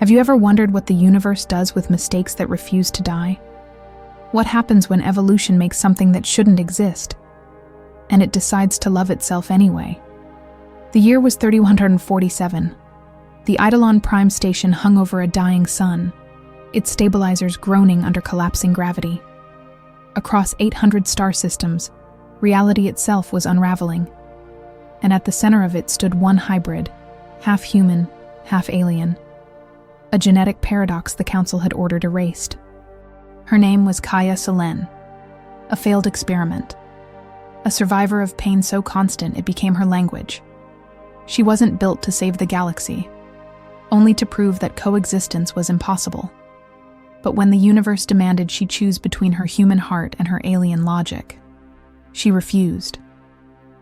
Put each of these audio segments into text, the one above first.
Have you ever wondered what the universe does with mistakes that refuse to die? What happens when evolution makes something that shouldn't exist, and it decides to love itself anyway? The year was 3147. The Eidolon Prime station hung over a dying sun, its stabilizers groaning under collapsing gravity. Across 800 star systems, reality itself was unraveling, and at the center of it stood one hybrid, half human, half alien. A genetic paradox the Council had ordered erased. Her name was Kaya Solen, a failed experiment, a survivor of pain so constant it became her language. She wasn't built to save the galaxy, only to prove that coexistence was impossible. But when the universe demanded she choose between her human heart and her alien logic, she refused.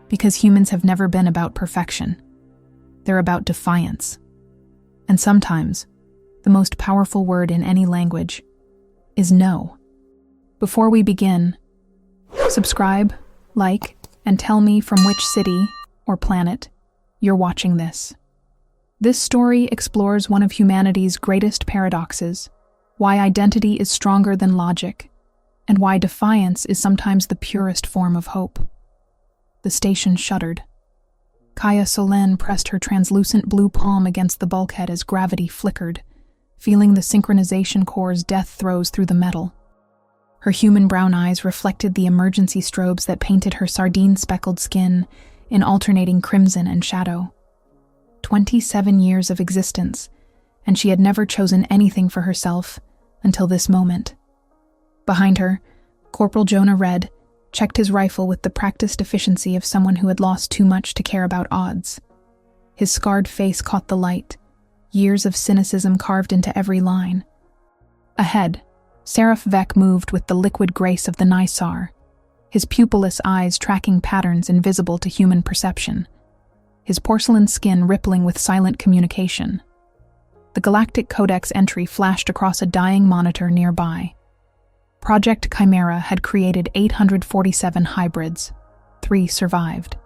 Because humans have never been about perfection. They're about defiance. And sometimes, the most powerful word in any language is no. Before we begin, subscribe, like, and tell me from which city or planet you're watching this. This story explores one of humanity's greatest paradoxes, why identity is stronger than logic, and why defiance is sometimes the purest form of hope. The station shuddered. Kaya Solen pressed her translucent blue palm against the bulkhead as gravity flickered, feeling the synchronization core's death throes through the metal. Her human brown eyes reflected the emergency strobes that painted her sardine-speckled skin in alternating crimson and shadow. 27 years of existence, and she had never chosen anything for herself until this moment. Behind her, Corporal Jonah Red checked his rifle with the practiced efficiency of someone who had lost too much to care about odds. His scarred face caught the light, years of cynicism carved into every line. Ahead, Seraph Vek moved with the liquid grace of the Nisar, his pupilless eyes tracking patterns invisible to human perception, his porcelain skin rippling with silent communication. The Galactic Codex entry flashed across a dying monitor nearby. Project Chimera had created 847 hybrids. 3 survived.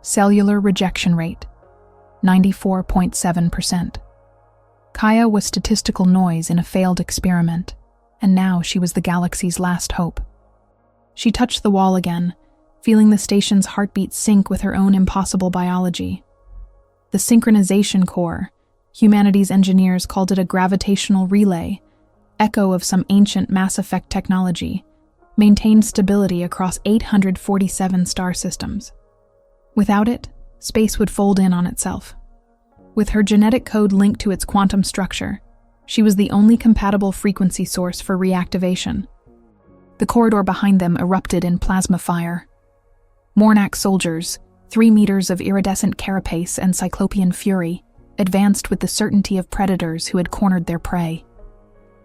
Cellular rejection rate, 94.7%. Kaya was statistical noise in a failed experiment, and now she was the galaxy's last hope. She touched the wall again, feeling the station's heartbeat sync with her own impossible biology. The synchronization core, humanity's engineers called it a gravitational relay, echo of some ancient Mass Effect technology, maintained stability across 847 star systems. Without it, space would fold in on itself. With her genetic code linked to its quantum structure, she was the only compatible frequency source for reactivation. The corridor behind them erupted in plasma fire. Mornak soldiers, 3 meters of iridescent carapace and cyclopean fury, advanced with the certainty of predators who had cornered their prey.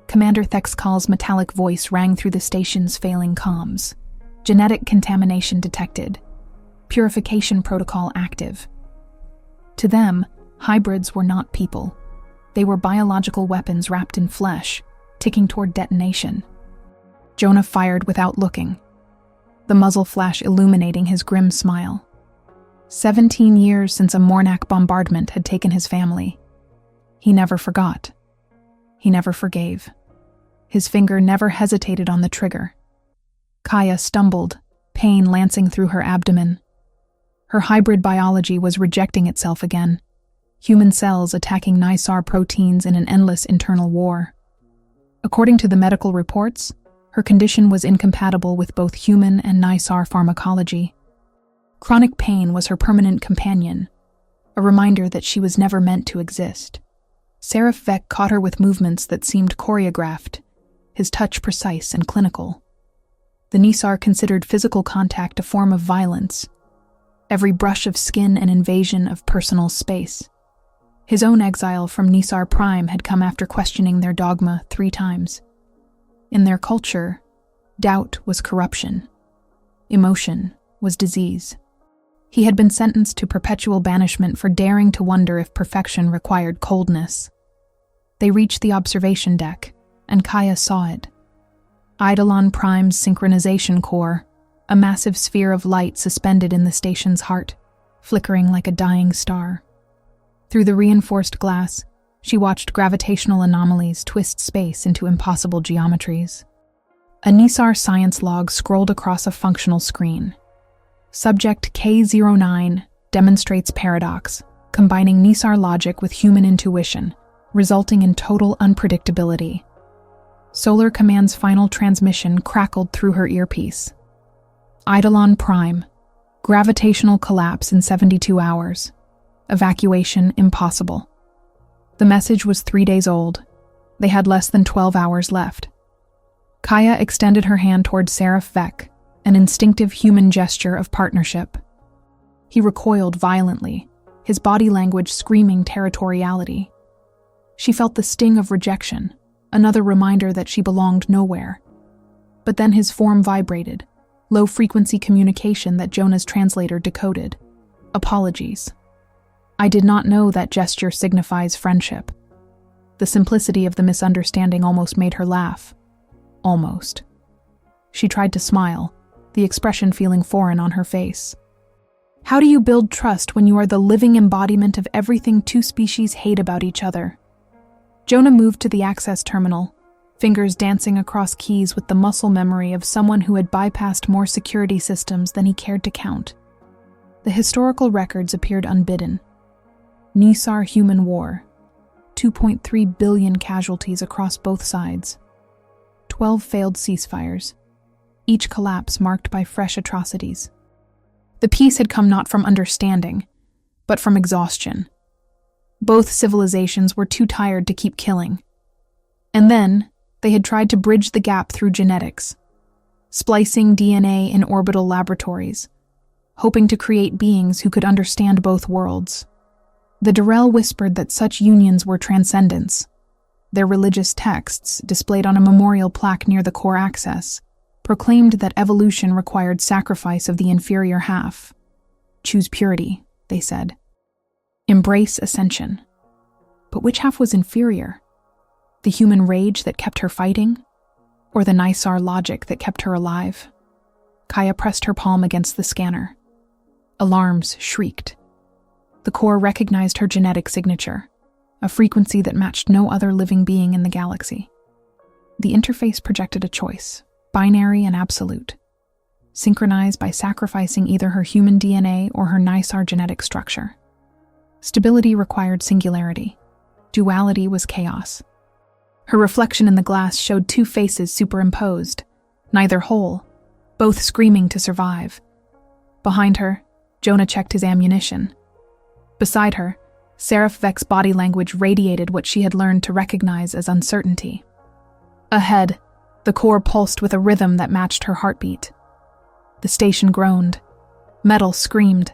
Commander Thexkal's metallic voice rang through the station's failing comms. Genetic contamination detected. Purification protocol active. To them, hybrids were not people. They were biological weapons wrapped in flesh, ticking toward detonation. Jonah fired without looking, the muzzle flash illuminating his grim smile. 17 years since a Mornak bombardment had taken his family. He never forgot. He never forgave. His finger never hesitated on the trigger. Kaya stumbled, pain lancing through her abdomen. Her hybrid biology was rejecting itself again, human cells attacking Nisar proteins in an endless internal war. According to the medical reports, her condition was incompatible with both human and Nisar pharmacology. Chronic pain was her permanent companion, a reminder that she was never meant to exist. Seraph Vek caught her with movements that seemed choreographed, his touch precise and clinical. The Nisar considered physical contact a form of violence, every brush of skin an invasion of personal space. His own exile from Nisar Prime had come after questioning their dogma 3 times. In their culture, doubt was corruption. Emotion was disease. He had been sentenced to perpetual banishment for daring to wonder if perfection required coldness. They reached the observation deck, and Kaya saw it. Eidolon Prime's synchronization core, a massive sphere of light suspended in the station's heart, flickering like a dying star. Through the reinforced glass, She watched gravitational anomalies twist space into impossible geometries. A Nisar science log scrolled across a functional screen. Subject K09 demonstrates paradox, combining Nisar logic with human intuition, resulting in total unpredictability. Solar Command's final transmission crackled through her earpiece. Eidolon Prime. Gravitational collapse in 72 hours. Evacuation impossible. The message was 3 days old. They had less than 12 hours left. Kaya extended her hand toward Seraph Vek, an instinctive human gesture of partnership. He recoiled violently, his body language screaming territoriality. She felt the sting of rejection, another reminder that she belonged nowhere. But then his form vibrated, low-frequency communication that Jonah's translator decoded. Apologies. I did not know that gesture signifies friendship. The simplicity of the misunderstanding almost made her laugh. Almost. She tried to smile, the expression feeling foreign on her face. How do you build trust when you are the living embodiment of everything two species hate about each other? Jonah moved to the access terminal, fingers dancing across keys with the muscle memory of someone who had bypassed more security systems than he cared to count. The historical records appeared unbidden. Nisar human war. 2.3 billion casualties across both sides. 12 failed ceasefires, each collapse marked by fresh atrocities. The peace had come not from understanding, but from exhaustion. Both civilizations were too tired to keep killing. And then, they had tried to bridge the gap through genetics, splicing DNA in orbital laboratories, hoping to create beings who could understand both worlds. The Durrell whispered that such unions were transcendence. Their religious texts, displayed on a memorial plaque near the core access, proclaimed that evolution required sacrifice of the inferior half. Choose purity, they said. Embrace ascension. But which half was inferior? The human rage that kept her fighting? Or the Nisar logic that kept her alive? Kaya pressed her palm against the scanner. Alarms shrieked. The core recognized her genetic signature, a frequency that matched no other living being in the galaxy. The interface projected a choice, binary and absolute. Synchronized by sacrificing either her human DNA or her Nisar genetic structure. Stability required singularity. Duality was chaos. Her reflection in the glass showed two faces superimposed, neither whole, both screaming to survive. Behind her, Jonah checked his ammunition. Beside her, Seraph Vek's body language radiated what she had learned to recognize as uncertainty. Ahead, the core pulsed with a rhythm that matched her heartbeat. The station groaned. Metal screamed.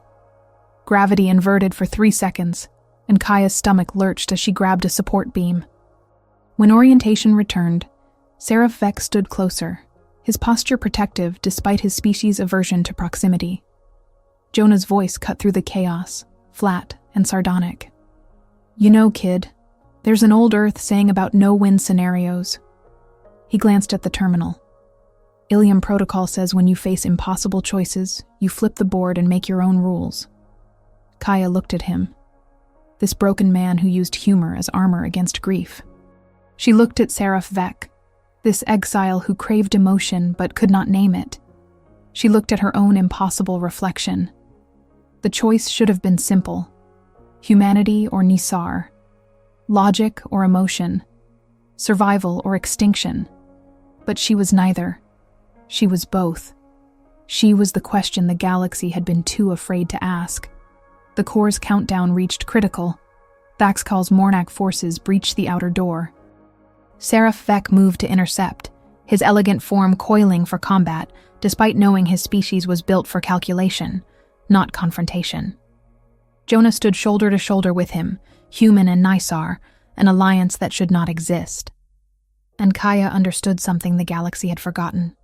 Gravity inverted for 3 seconds, and Kaya's stomach lurched as she grabbed a support beam. When orientation returned, Seraph Vek stood closer, his posture protective despite his species' aversion to proximity. Jonah's voice cut through the chaos, flat and sardonic. You know, kid, there's an old Earth saying about no-win scenarios. He glanced at the terminal. Ilium protocol says when you face impossible choices, you flip the board and make your own rules. Kaya looked at him. This broken man who used humor as armor against grief. She looked at Seraph Vek, this exile who craved emotion but could not name it. She looked at her own impossible reflection. The choice should have been simple. Humanity or Nisar. Logic or emotion. Survival or extinction. But she was neither. She was both. She was the question the galaxy had been too afraid to ask. The core's countdown reached critical. Thaxkal's Mornak forces breached the outer door. Seraph Vek moved to intercept, his elegant form coiling for combat, despite knowing his species was built for calculation, not confrontation. Jonah stood shoulder to shoulder with him, human and Nisar, an alliance that should not exist. And Kaya understood something the galaxy had forgotten.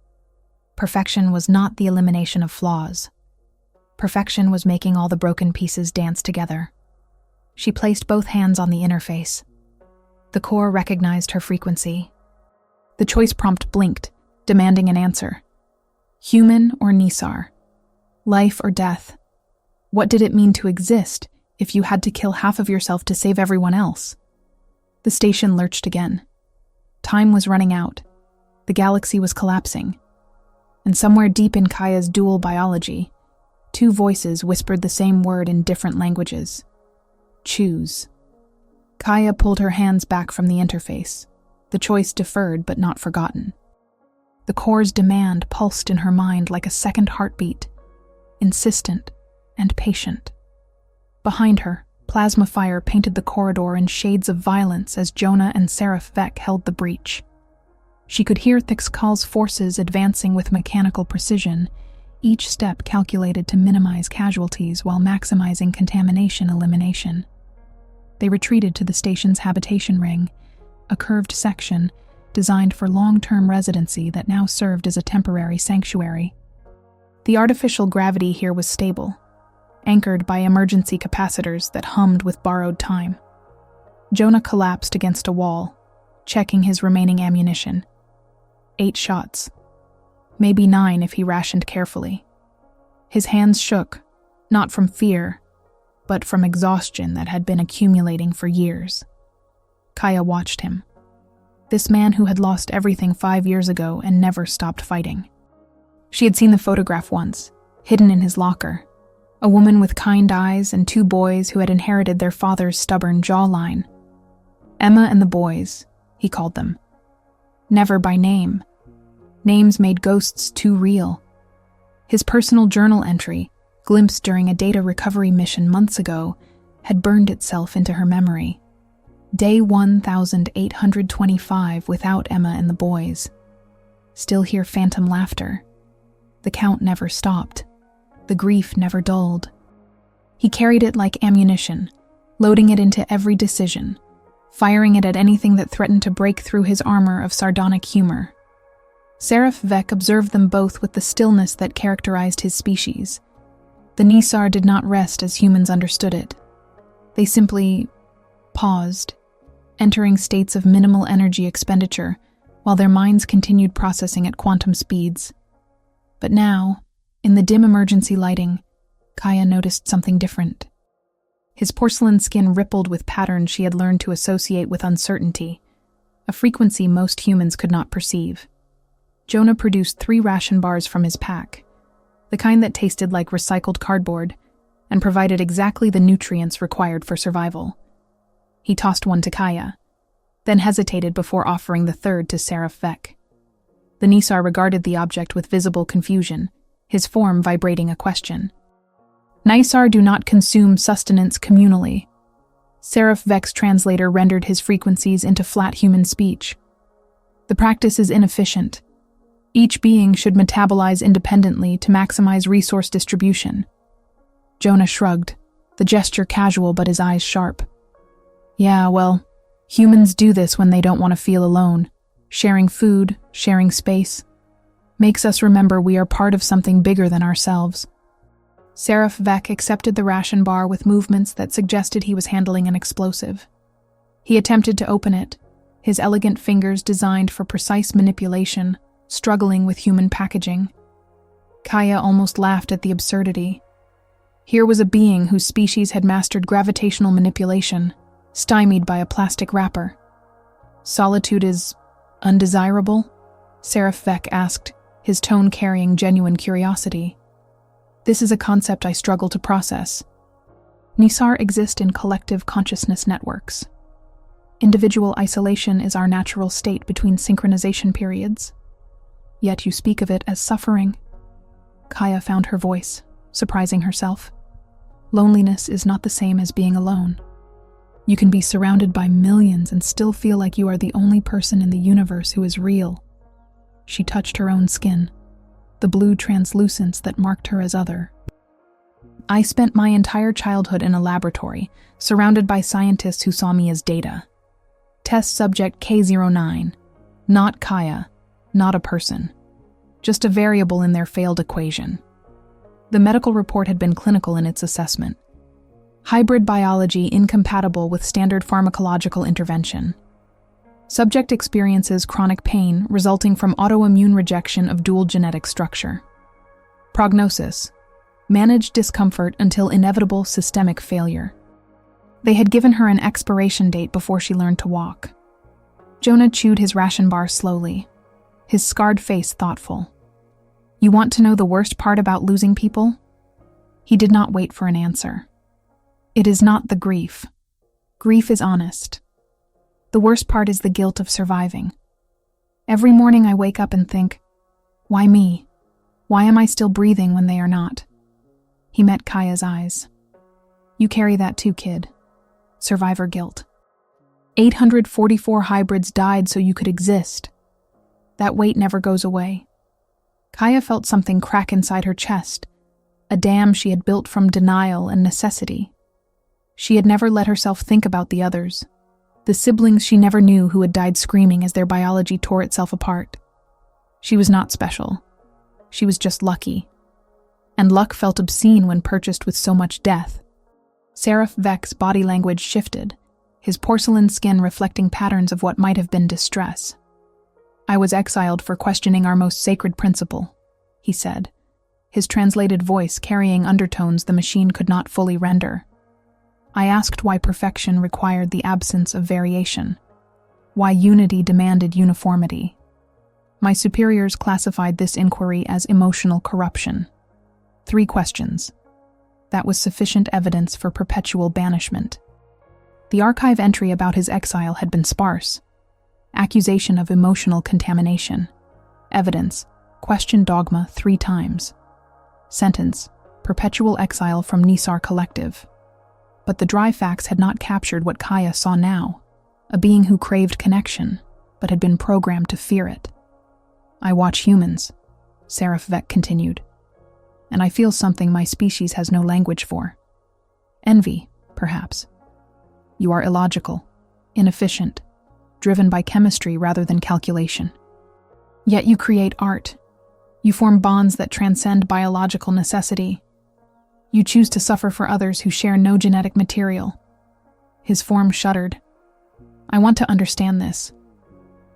Perfection was not the elimination of flaws. Perfection was making all the broken pieces dance together. She placed both hands on the interface. The core recognized her frequency. The choice prompt blinked, demanding an answer. Human or Nisar? Life or death? What did it mean to exist if you had to kill half of yourself to save everyone else? The station lurched again. Time was running out. The galaxy was collapsing. And somewhere deep in Kaya's dual biology, two voices whispered the same word in different languages. Choose. Kaya pulled her hands back from the interface, the choice deferred but not forgotten. The core's demand pulsed in her mind like a second heartbeat, insistent and patient. Behind her, plasma fire painted the corridor in shades of violence as Jonah and Seraph Vec held the breach. She could hear Thixkal's forces advancing with mechanical precision, each step calculated to minimize casualties while maximizing contamination elimination. They retreated to the station's habitation ring, a curved section designed for long-term residency that now served as a temporary sanctuary. The artificial gravity here was stable, anchored by emergency capacitors that hummed with borrowed time. Jonah collapsed against a wall, checking his remaining ammunition. 8 shots. Maybe 9 if he rationed carefully. His hands shook, not from fear, but from exhaustion that had been accumulating for years. Kaya watched him. This man who had lost everything 5 years ago and never stopped fighting. She had seen the photograph once, hidden in his locker. A woman with kind eyes and 2 boys who had inherited their father's stubborn jawline. Emma and the boys, he called them. Never by name. Names made ghosts too real. His personal journal entry, glimpsed during a data recovery mission months ago, had burned itself into her memory. Day 1825 without Emma and the boys. Still hear phantom laughter. The count never stopped. The grief never dulled. He carried it like ammunition, loading it into every decision, firing it at anything that threatened to break through his armor of sardonic humor. Seraph Vec observed them both with the stillness that characterized his species. The Nisar did not rest as humans understood it. They simply paused, entering states of minimal energy expenditure while their minds continued processing at quantum speeds. But now, in the dim emergency lighting, Kaya noticed something different. His porcelain skin rippled with patterns she had learned to associate with uncertainty, a frequency most humans could not perceive. Jonah produced 3 ration bars from his pack, the kind that tasted like recycled cardboard and provided exactly the nutrients required for survival. He tossed one to Kaya, then hesitated before offering the third to Seraph Vec. The Nisar regarded the object with visible confusion, his form vibrating a question. Nisar do not consume sustenance communally. Seraph Vec's translator rendered his frequencies into flat human speech. The practice is inefficient. Each being should metabolize independently to maximize resource distribution. Jonah shrugged, the gesture casual but his eyes sharp. Yeah, well, humans do this when they don't want to feel alone. Sharing food, sharing space, makes us remember we are part of something bigger than ourselves. Seraph Vec accepted the ration bar with movements that suggested he was handling an explosive. He attempted to open it, his elegant fingers designed for precise manipulation, struggling with human packaging. Kaya almost laughed at the absurdity. Here was a being whose species had mastered gravitational manipulation, stymied by a plastic wrapper. Solitude is undesirable? Seraph Vec asked, his tone carrying genuine curiosity. This is a concept I struggle to process. Nisar exist in collective consciousness networks. Individual isolation is our natural state between synchronization periods. Yet you speak of it as suffering. Kaya found her voice, surprising herself. Loneliness is not the same as being alone. You can be surrounded by millions and still feel like you are the only person in the universe who is real. She touched her own skin, the blue translucence that marked her as other. I spent my entire childhood in a laboratory, surrounded by scientists who saw me as data. Test subject K09, not Kaya, not a person, just a variable in their failed equation. The medical report had been clinical in its assessment. Hybrid biology incompatible with standard pharmacological intervention. Subject experiences chronic pain resulting from autoimmune rejection of dual genetic structure. Prognosis: manage discomfort until inevitable systemic failure. They had given her an expiration date before she learned to walk. Jonah chewed his ration bar slowly, his scarred face thoughtful. You want to know the worst part about losing people? He did not wait for an answer. It is not the grief. Grief is honest. The worst part is the guilt of surviving. Every morning I wake up and think, why me? Why am I still breathing when they are not? He met Kaya's eyes. You carry that too, kid. Survivor guilt. 844 hybrids died so you could exist. That weight never goes away. Kaya felt something crack inside her chest, a dam she had built from denial and necessity. She had never let herself think about the others, the siblings she never knew who had died screaming as their biology tore itself apart. She was not special. She was just lucky. And luck felt obscene when purchased with so much death. Seraph Vek's body language shifted, his porcelain skin reflecting patterns of what might have been distress. I was exiled for questioning our most sacred principle, he said, his translated voice carrying undertones the machine could not fully render. I asked why perfection required the absence of variation, why unity demanded uniformity. My superiors classified this inquiry as emotional corruption. 3 questions. That was sufficient evidence for perpetual banishment. The archive entry about his exile had been sparse. Accusation of emotional contamination. Evidence, question dogma 3 times. Sentence, perpetual exile from Nisar Collective. But the dry facts had not captured what Kaya saw now, a being who craved connection, but had been programmed to fear it. I watch humans, Seraph Vek continued, and I feel something my species has no language for. Envy, perhaps. You are illogical, inefficient, driven by chemistry rather than calculation. Yet you create art. You form bonds that transcend biological necessity. You choose to suffer for others who share no genetic material. His form shuddered. I want to understand this,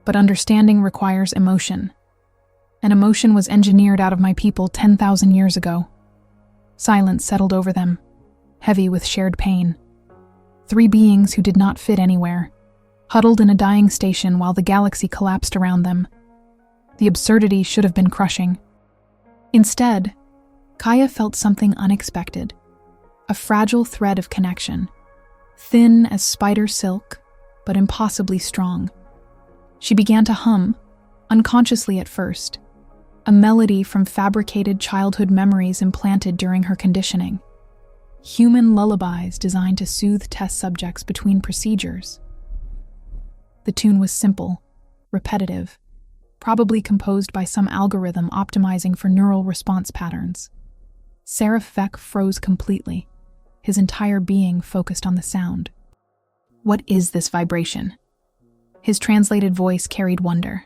but understanding requires emotion. And emotion was engineered out of my people 10,000 years ago. Silence settled over them, heavy with shared pain. 3 beings who did not fit anywhere, huddled in a dying station while the galaxy collapsed around them. The absurdity should have been crushing. Instead, Kaya felt something unexpected, a fragile thread of connection, thin as spider silk, but impossibly strong. She began to hum, unconsciously at first, a melody from fabricated childhood memories implanted during her conditioning. Human lullabies designed to soothe test subjects between procedures. The tune was simple, repetitive, probably composed by some algorithm optimizing for neural response patterns. Seraph Vek froze completely, his entire being focused on the sound. What is this vibration? His translated voice carried wonder.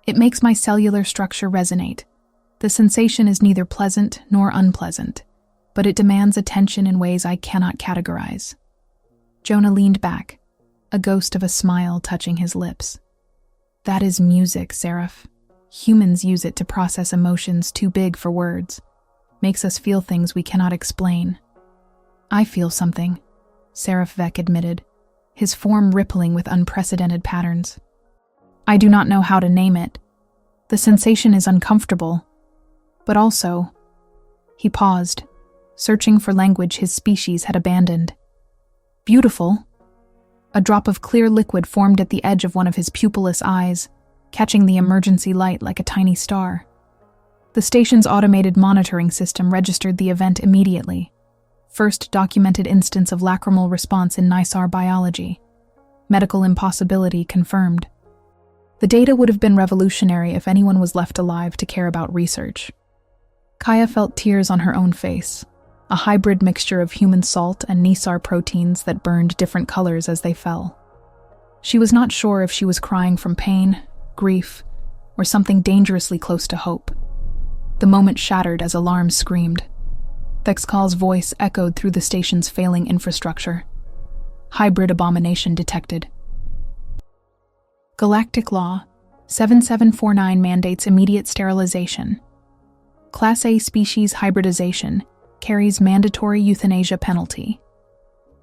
It makes my cellular structure resonate. The sensation is neither pleasant nor unpleasant, but it demands attention in ways I cannot categorize. Jonah leaned back, a ghost of a smile touching his lips. That is music, Seraph. Humans use it to process emotions too big for words. Makes us feel things we cannot explain. I feel something, Seraph Vek admitted, his form rippling with unprecedented patterns. I do not know how to name it. The sensation is uncomfortable, but also... He paused, searching for language his species had abandoned. Beautiful. A drop of clear liquid formed at the edge of one of his pupilless eyes, catching the emergency light like a tiny star. The station's automated monitoring system registered the event immediately. First documented instance of lacrimal response in Nisar biology. Medical impossibility confirmed. The data would have been revolutionary if anyone was left alive to care about research. Kaya felt tears on her own face, a hybrid mixture of human salt and Nisar proteins that burned different colors as they fell. She was not sure if she was crying from pain, grief, or something dangerously close to hope. The moment shattered as alarms screamed. Thexkal's voice echoed through the station's failing infrastructure. Hybrid abomination detected. Galactic Law 7749 mandates immediate sterilization. Class A species hybridization carries mandatory euthanasia penalty.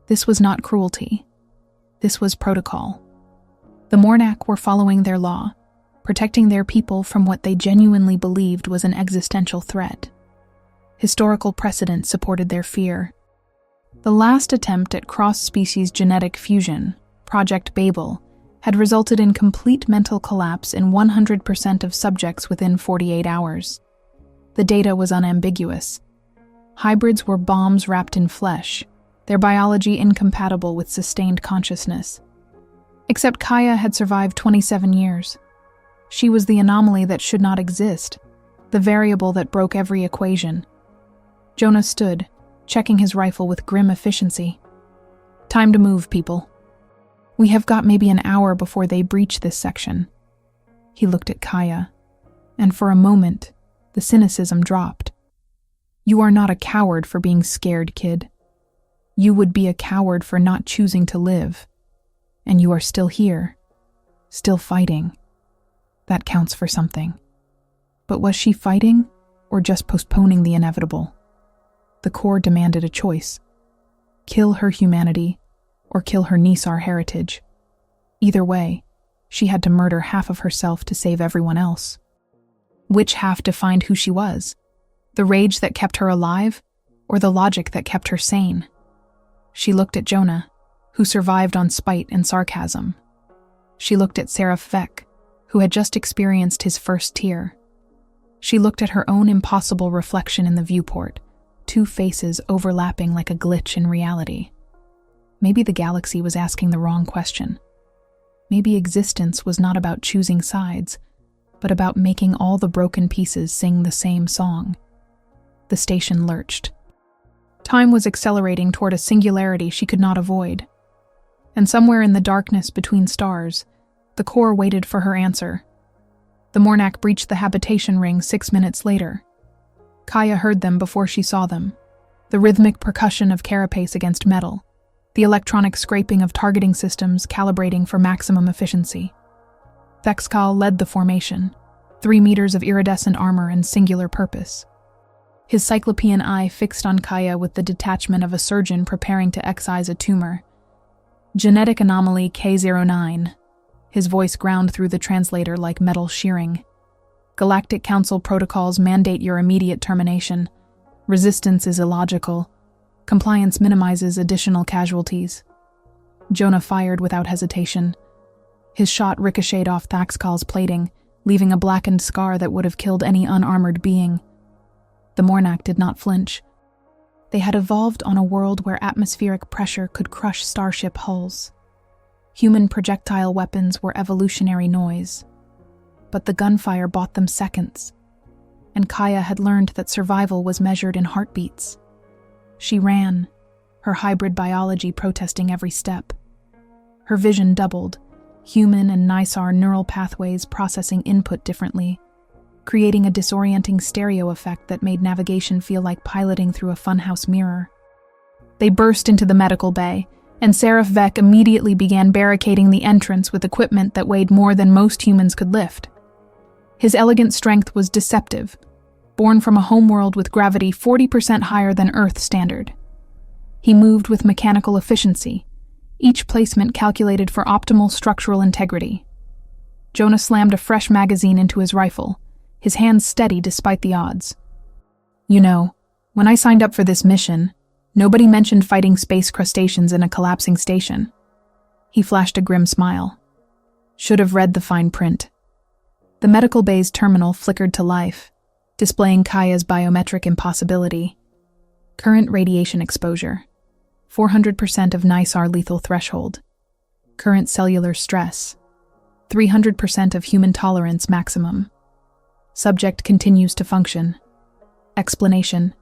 This was not cruelty. This was protocol. The Mornak were following their law, protecting their people from what they genuinely believed was an existential threat. Historical precedent supported their fear. The last attempt at cross-species genetic fusion, Project Babel, had resulted in complete mental collapse in 100% of subjects within 48 hours. The data was unambiguous. Hybrids were bombs wrapped in flesh, their biology incompatible with sustained consciousness. Except Kaya had survived 27 years. She was the anomaly that should not exist, the variable that broke every equation. Jonah stood, checking his rifle with grim efficiency. Time to move, people. We have got maybe an hour before they breach this section. He looked at Kaya, and for a moment, the cynicism dropped. You are not a coward for being scared, kid. You would be a coward for not choosing to live. And you are still here, still fighting. That counts for something. But was she fighting, or just postponing the inevitable? The core demanded a choice. Kill her humanity, or kill her Nisar heritage. Either way, she had to murder half of herself to save everyone else. Which half defined who she was? The rage that kept her alive, or the logic that kept her sane? She looked at Jonah, who survived on spite and sarcasm. She looked at Seraph Vec, who had just experienced his first tear. She looked at her own impossible reflection in the viewport, two faces overlapping like a glitch in reality. Maybe the galaxy was asking the wrong question. Maybe existence was not about choosing sides, but about making all the broken pieces sing the same song. The station lurched. Time was accelerating toward a singularity she could not avoid. And somewhere in the darkness between stars, the core waited for her answer. The Mornak breached the habitation ring 6 minutes later. Kaya heard them before she saw them. The rhythmic percussion of carapace against metal, the electronic scraping of targeting systems calibrating for maximum efficiency. Thexcal led the formation, 3 meters of iridescent armor and singular purpose. His cyclopean eye fixed on Kaya with the detachment of a surgeon preparing to excise a tumor. Genetic anomaly K09. His voice ground through the translator like metal shearing. Galactic Council protocols mandate your immediate termination. Resistance is illogical. Compliance minimizes additional casualties. Jonah fired without hesitation. His shot ricocheted off Thaxcal's plating, leaving a blackened scar that would have killed any unarmored being. The Mornak did not flinch. They had evolved on a world where atmospheric pressure could crush starship hulls. Human projectile weapons were evolutionary noise. But the gunfire bought them seconds, and Kaya had learned that survival was measured in heartbeats. She ran, her hybrid biology protesting every step. Her vision doubled, human and Nisar neural pathways processing input differently, creating a disorienting stereo effect that made navigation feel like piloting through a funhouse mirror. They burst into the medical bay, and Seraph Vec immediately began barricading the entrance with equipment that weighed more than most humans could lift. His elegant strength was deceptive, born from a homeworld with gravity 40% higher than Earth standard. He moved with mechanical efficiency, each placement calculated for optimal structural integrity. Jonah slammed a fresh magazine into his rifle, his hands steady despite the odds. You know, when I signed up for this mission, nobody mentioned fighting space crustaceans in a collapsing station. He flashed a grim smile. Should have read the fine print. The medical bay's terminal flickered to life, displaying Kaya's biometric impossibility. Current radiation exposure. 400% of Nisar lethal threshold. Current cellular stress. 300% of human tolerance maximum. Subject continues to function. Explanation: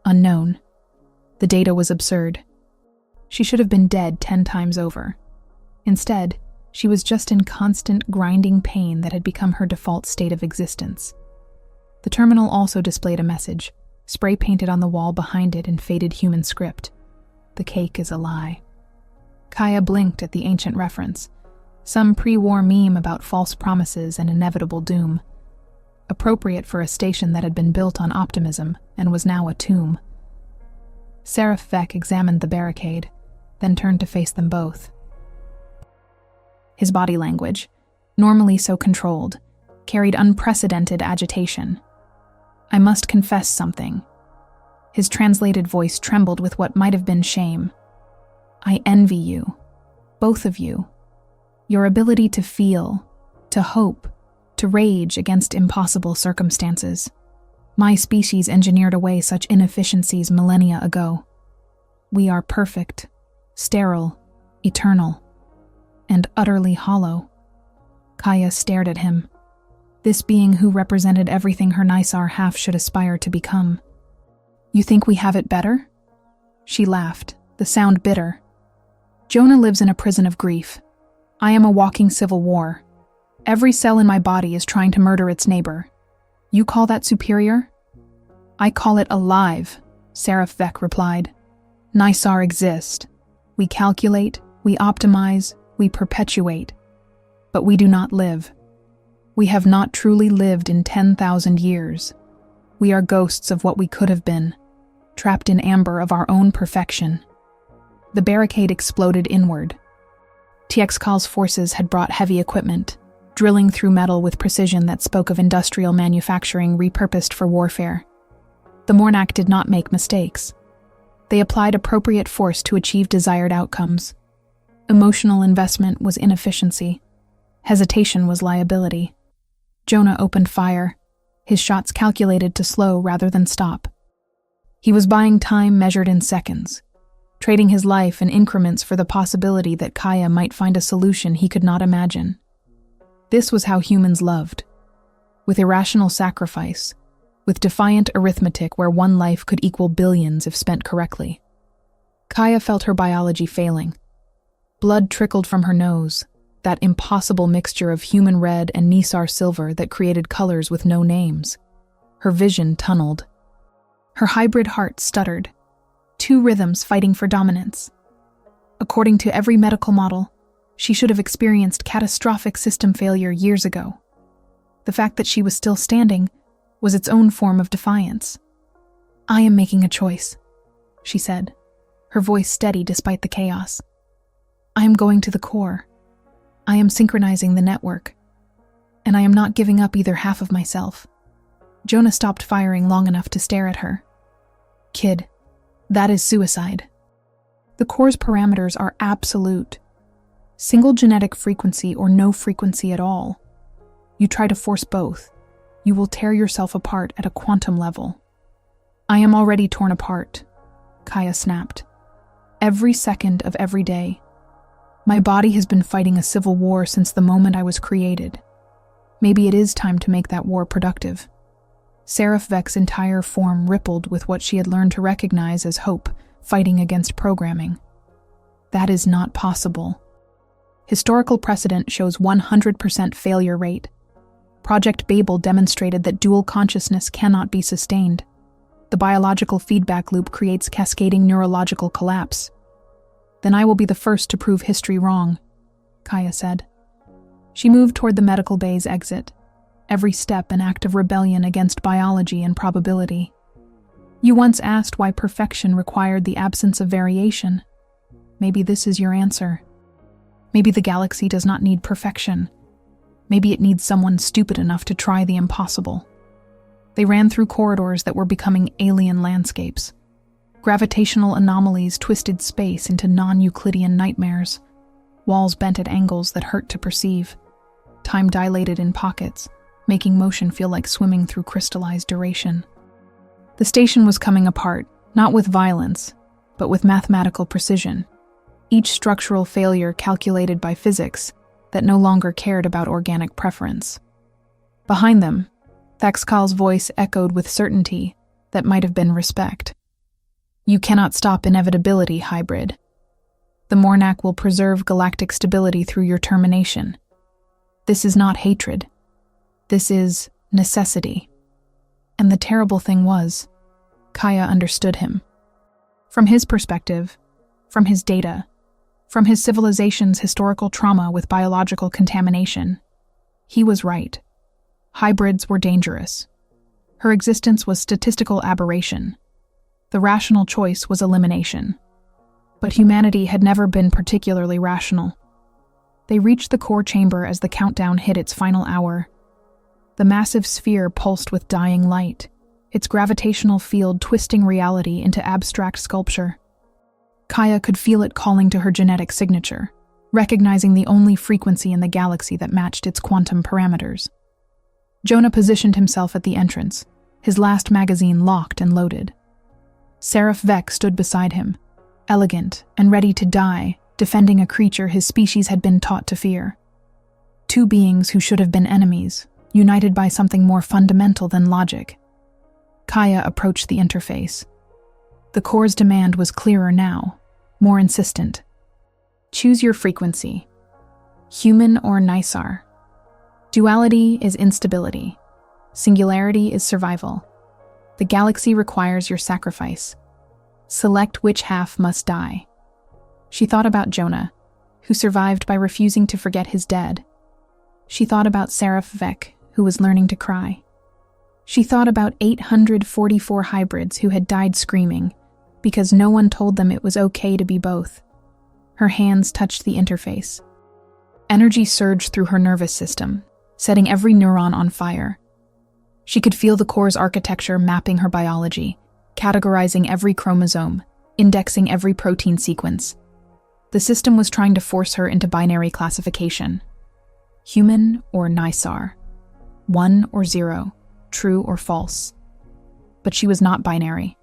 unknown. The data was absurd. She should have been dead 10 times over. Instead, she was just in constant grinding pain that had become her default state of existence. The terminal also displayed a message, spray painted on the wall behind it in faded human script. The cake is a lie. Kaya blinked at the ancient reference, some pre-war meme about false promises and inevitable doom. Appropriate for a station that had been built on optimism and was now a tomb. Seraph Vec examined the barricade, then turned to face them both. His body language, normally so controlled, carried unprecedented agitation. "I must confess something." His translated voice trembled with what might have been shame. "I envy you, both of you. Your ability to feel, to hope, to rage against impossible circumstances. My species engineered away such inefficiencies millennia ago. We are perfect, sterile, eternal, and utterly hollow." Kaya stared at him, this being who represented everything her Nisar half should aspire to become. "You think we have it better?" She laughed, the sound bitter. "Jonah lives in a prison of grief. I am a walking civil war. Every cell in my body is trying to murder its neighbor. You call that superior?" "I call it alive," Seraph Vec replied. "Nisar exist. We calculate, we optimize, we perpetuate. But we do not live. We have not truly lived in 10,000 years. We are ghosts of what we could have been, trapped in amber of our own perfection." The barricade exploded inward. Tiexcal's forces had brought heavy equipment, drilling through metal with precision that spoke of industrial manufacturing repurposed for warfare. The Mornak did not make mistakes. They applied appropriate force to achieve desired outcomes. Emotional investment was inefficiency. Hesitation was liability. Jonah opened fire, his shots calculated to slow rather than stop. He was buying time measured in seconds, trading his life in increments for the possibility that Kaya might find a solution he could not imagine. This was how humans loved, with irrational sacrifice, with defiant arithmetic where one life could equal billions if spent correctly. Kaya felt her biology failing. Blood trickled from her nose, that impossible mixture of human red and Nisar silver that created colors with no names. Her vision tunneled. Her hybrid heart stuttered, two rhythms fighting for dominance. According to every medical model, she should have experienced catastrophic system failure years ago. The fact that she was still standing was its own form of defiance. "I am making a choice," she said, her voice steady despite the chaos. "I am going to the core. I am synchronizing the network. And I am not giving up either half of myself." Jonah stopped firing long enough to stare at her. "Kid, that is suicide. The core's parameters are absolute. Single genetic frequency or no frequency at all. You try to force both, you will tear yourself apart at a quantum level." "I am already torn apart," Kaya snapped. "Every second of every day. My body has been fighting a civil war since the moment I was created. Maybe it is time to make that war productive." Seraph Vec's entire form rippled with what she had learned to recognize as hope, fighting against programming. "That is not possible. Historical precedent shows 100% failure rate. Project Babel demonstrated that dual consciousness cannot be sustained. The biological feedback loop creates cascading neurological collapse." "Then I will be the first to prove history wrong," Kaya said. She moved toward the medical bay's exit, every step an act of rebellion against biology and probability. "You once asked why perfection required the absence of variation. Maybe this is your answer. Maybe the galaxy does not need perfection. Maybe it needs someone stupid enough to try the impossible." They ran through corridors that were becoming alien landscapes. Gravitational anomalies twisted space into non-Euclidean nightmares. Walls bent at angles that hurt to perceive. Time dilated in pockets, making motion feel like swimming through crystallized duration. The station was coming apart, not with violence, but with mathematical precision. Each structural failure calculated by physics that no longer cared about organic preference. Behind them, Thaxkal's voice echoed with certainty that might have been respect. "You cannot stop inevitability, hybrid. The Mornak will preserve galactic stability through your termination. This is not hatred. This is necessity." And the terrible thing was, Kaya understood him. From his perspective, from his data, from his civilization's historical trauma with biological contamination, he was right. Hybrids were dangerous. Her existence was statistical aberration. The rational choice was elimination. But humanity had never been particularly rational. They reached the core chamber as the countdown hit its final hour. The massive sphere pulsed with dying light, its gravitational field twisting reality into abstract sculpture. Kaya could feel it calling to her genetic signature, recognizing the only frequency in the galaxy that matched its quantum parameters. Jonah positioned himself at the entrance, his last magazine locked and loaded. Seraph Vek stood beside him, elegant and ready to die, defending a creature his species had been taught to fear. Two beings who should have been enemies, united by something more fundamental than logic. Kaya approached the interface. The core's demand was clearer now, more insistent. Choose your frequency. Human or Nisar. Duality is instability. Singularity is survival. The galaxy requires your sacrifice. Select which half must die. She thought about Jonah, who survived by refusing to forget his dead. She thought about Seraph Vek, who was learning to cry. She thought about 844 hybrids who had died screaming, because no one told them it was okay to be both. Her hands touched the interface. Energy surged through her nervous system, setting every neuron on fire. She could feel the core's architecture mapping her biology, categorizing every chromosome, indexing every protein sequence. The system was trying to force her into binary classification. Human or Nisar. 1 or 0, true or false. But she was not binary.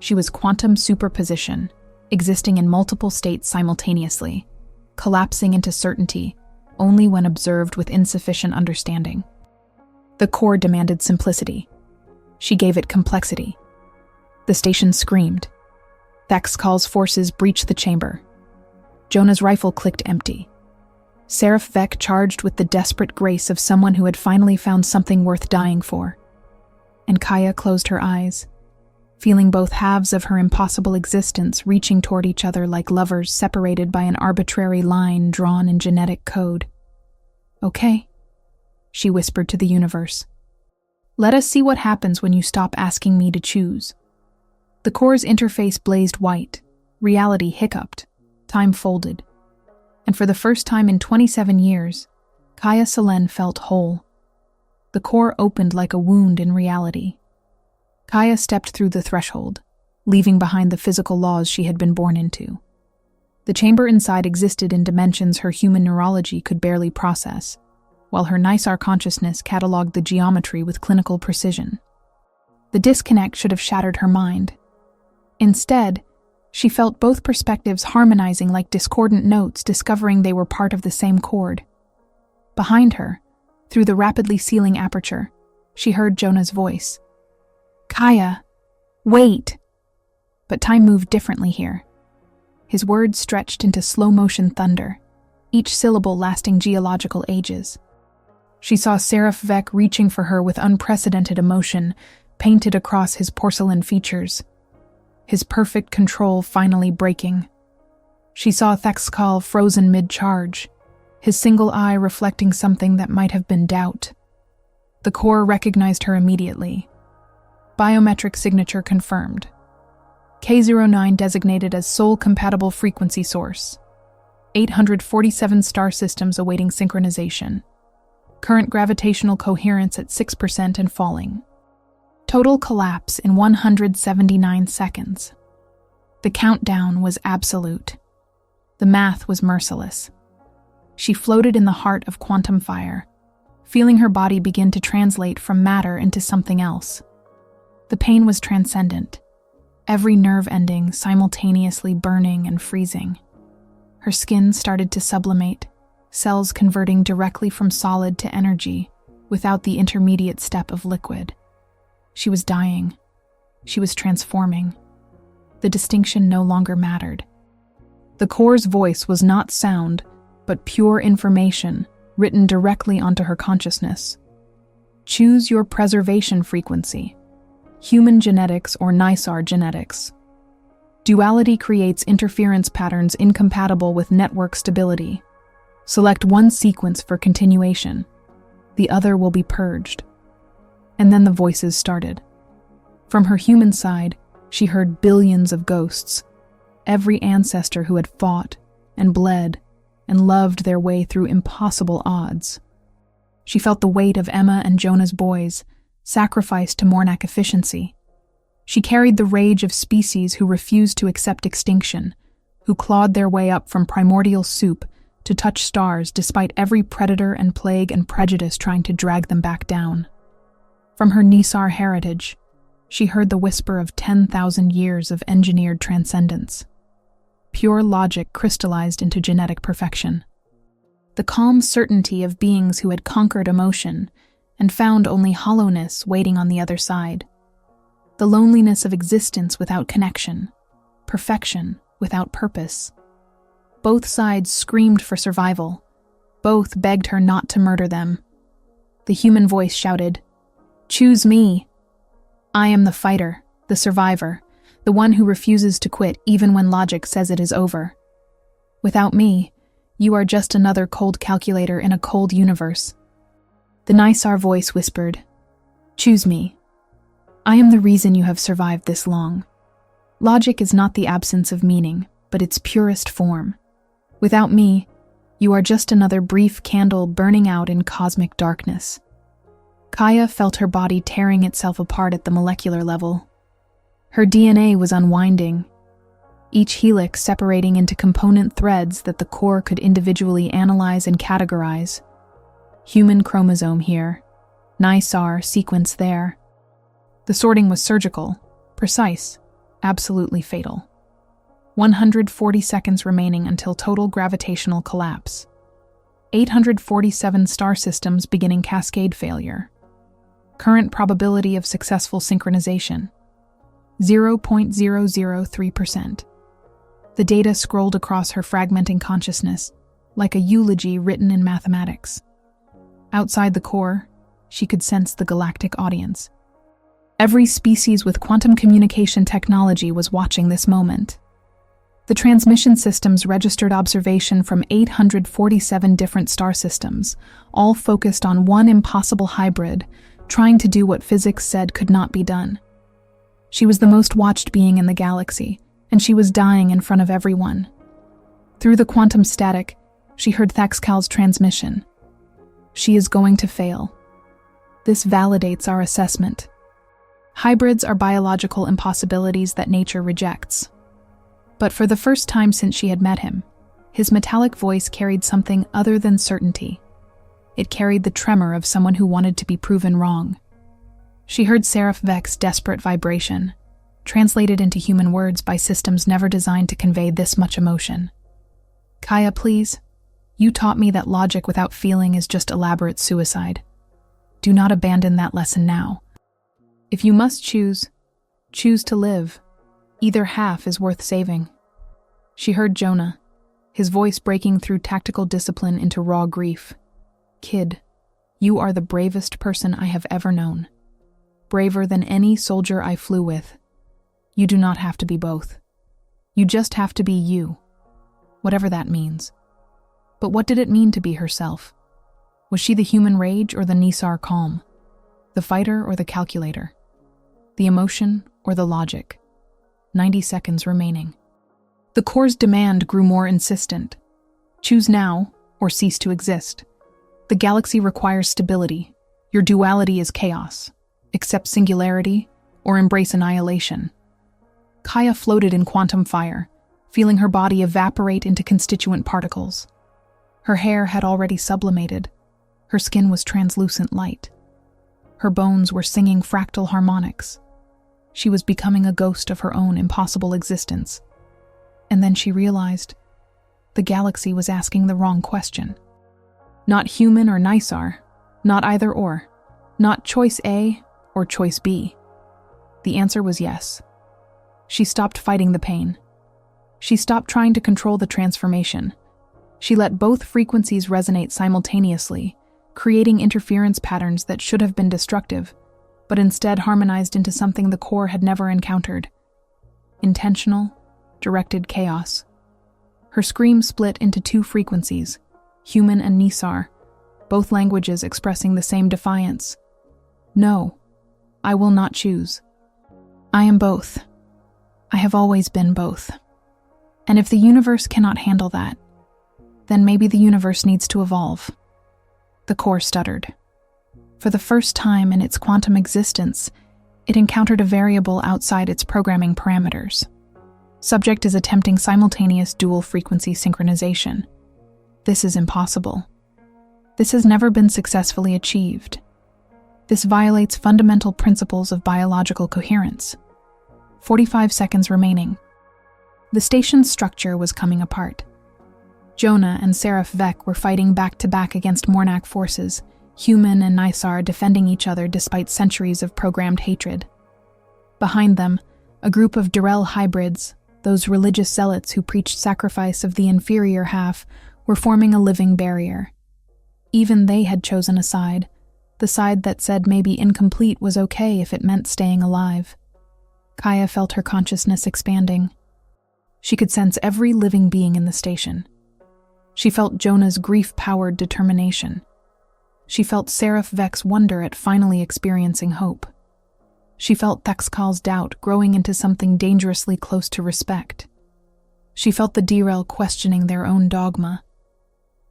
She was quantum superposition, existing in multiple states simultaneously, collapsing into certainty only when observed with insufficient understanding. The core demanded simplicity. She gave it complexity. The station screamed. Thaxkal's forces breached the chamber. Jonah's rifle clicked empty. Seraph Vek charged with the desperate grace of someone who had finally found something worth dying for. And Kaya closed her eyes, feeling both halves of her impossible existence reaching toward each other like lovers separated by an arbitrary line drawn in genetic code. "Okay," she whispered to the universe. "Let us see what happens when you stop asking me to choose." The core's interface blazed white, reality hiccuped, time folded. And for the first time in 27 years, Kaya Selen felt whole. The core opened like a wound in reality. Kaya stepped through the threshold, leaving behind the physical laws she had been born into. The chamber inside existed in dimensions her human neurology could barely process, while her Nisar consciousness cataloged the geometry with clinical precision. The disconnect should have shattered her mind. Instead, she felt both perspectives harmonizing like discordant notes, discovering they were part of the same chord. Behind her, through the rapidly sealing aperture, she heard Jonah's voice. "Kaya, wait!" But time moved differently here. His words stretched into slow-motion thunder, each syllable lasting geological ages. She saw Seraph Vek reaching for her with unprecedented emotion, painted across his porcelain features. His perfect control finally breaking. She saw Thaxkal frozen mid-charge, his single eye reflecting something that might have been doubt. The core recognized her immediately. Biometric signature confirmed. K09 designated as sole compatible frequency source. 847 star systems awaiting synchronization. Current gravitational coherence at 6% and falling. Total collapse in 179 seconds. The countdown was absolute. The math was merciless. She floated in the heart of quantum fire, feeling her body begin to translate from matter into something else. The pain was transcendent, every nerve ending simultaneously burning and freezing. Her skin started to sublimate, cells converting directly from solid to energy without the intermediate step of liquid. She was dying. She was transforming. The distinction no longer mattered. The core's voice was not sound, but pure information written directly onto her consciousness. Choose your preservation frequency. Human genetics or Nisar genetics. Duality creates interference patterns incompatible with network stability. Select one sequence for continuation. The other will be purged. And then the voices started. From her human side, she heard billions of ghosts. every ancestor who had fought and bled and loved their way through impossible odds. She felt the weight of Emma and Jonah's boys, sacrificed to Mornak efficiency. She carried the rage of species who refused to accept extinction, who clawed their way up from primordial soup to touch stars despite every predator and plague and prejudice trying to drag them back down. From her Nisar heritage, she heard the whisper of 10,000 years of engineered transcendence. Pure logic crystallized into genetic perfection. The calm certainty of beings who had conquered emotion and found only hollowness waiting on the other side. The loneliness of existence without connection, perfection without purpose. Both sides screamed for survival. Both begged her not to murder them. The human voice shouted, "Choose me. I am the fighter, the survivor, the one who refuses to quit even when logic says it is over. Without me, you are just another cold calculator in a cold universe." The Nisar voice whispered, "Choose me. I am the reason you have survived this long. Logic is not the absence of meaning, but its purest form. Without me, you are just another brief candle burning out in cosmic darkness." Kaya felt her body tearing itself apart at the molecular level. Her DNA was unwinding, each helix separating into component threads that the core could individually analyze and categorize. Human chromosome here, Nisar sequence there. The sorting was surgical, precise, absolutely fatal. 140 seconds remaining until total gravitational collapse. 847 star systems beginning cascade failure. Current probability of successful synchronization, 0.003%. The data scrolled across her fragmenting consciousness, like a eulogy written in mathematics. Outside the core, she could sense the galactic audience. Every species with quantum communication technology was watching this moment. The transmission systems registered observation from 847 different star systems, all focused on one impossible hybrid, trying to do what physics said could not be done. She was the most watched being in the galaxy, and she was dying in front of everyone. Through the quantum static, she heard Thaxcal's transmission. "She is going to fail. This validates our assessment. Hybrids are biological impossibilities that nature rejects." But for the first time since she had met him, his metallic voice carried something other than certainty. It carried the tremor of someone who wanted to be proven wrong. She heard Seraph Vek's desperate vibration, translated into human words by systems never designed to convey this much emotion. "Kaya, please. You taught me that logic without feeling is just elaborate suicide. Do not abandon that lesson now. If you must choose, choose to live. Either half is worth saving." She heard Jonah, his voice breaking through tactical discipline into raw grief. "Kid, you are the bravest person I have ever known. Braver than any soldier I flew with. You do not have to be both. You just have to be you, whatever that means." But what did it mean to be herself? Was she the human rage or the Nisar calm? The fighter or the calculator? The emotion or the logic? 90 seconds remaining. The core's demand grew more insistent. Choose now or cease to exist. The galaxy requires stability. Your duality is chaos. Accept singularity or embrace annihilation. Kaya floated in quantum fire, feeling her body evaporate into constituent particles. Her hair had already sublimated. Her skin was translucent light. Her bones were singing fractal harmonics. She was becoming a ghost of her own impossible existence. And then she realized the galaxy was asking the wrong question. Not human or Nisar, not either or, not choice A or choice B. The answer was yes. She stopped fighting the pain. She stopped trying to control the transformation. She let both frequencies resonate simultaneously, creating interference patterns that should have been destructive, but instead harmonized into something the core had never encountered. Intentional, directed chaos. Her scream split into two frequencies, human and Nisar, both languages expressing the same defiance. "No, I will not choose. I am both. I have always been both." And if the universe cannot handle that, then maybe the universe needs to evolve. The core stuttered. For the first time in its quantum existence, it encountered a variable outside its programming parameters. Subject is attempting simultaneous dual-frequency synchronization. This is impossible. This has never been successfully achieved. This violates fundamental principles of biological coherence. 45 seconds remaining. The station's structure was coming apart. Jonah and Seraph Vek were fighting back-to-back against Mornak forces, Human and Nysar defending each other despite centuries of programmed hatred. Behind them, a group of Durrell hybrids, those religious zealots who preached sacrifice of the inferior half, were forming a living barrier. Even they had chosen a side, the side that said maybe incomplete was okay if it meant staying alive. Kaya felt her consciousness expanding. She could sense every living being in the station. She felt Jonah's grief-powered determination. She felt Seraph Vek's wonder at finally experiencing hope. She felt Thexkal's doubt growing into something dangerously close to respect. She felt the Direl questioning their own dogma.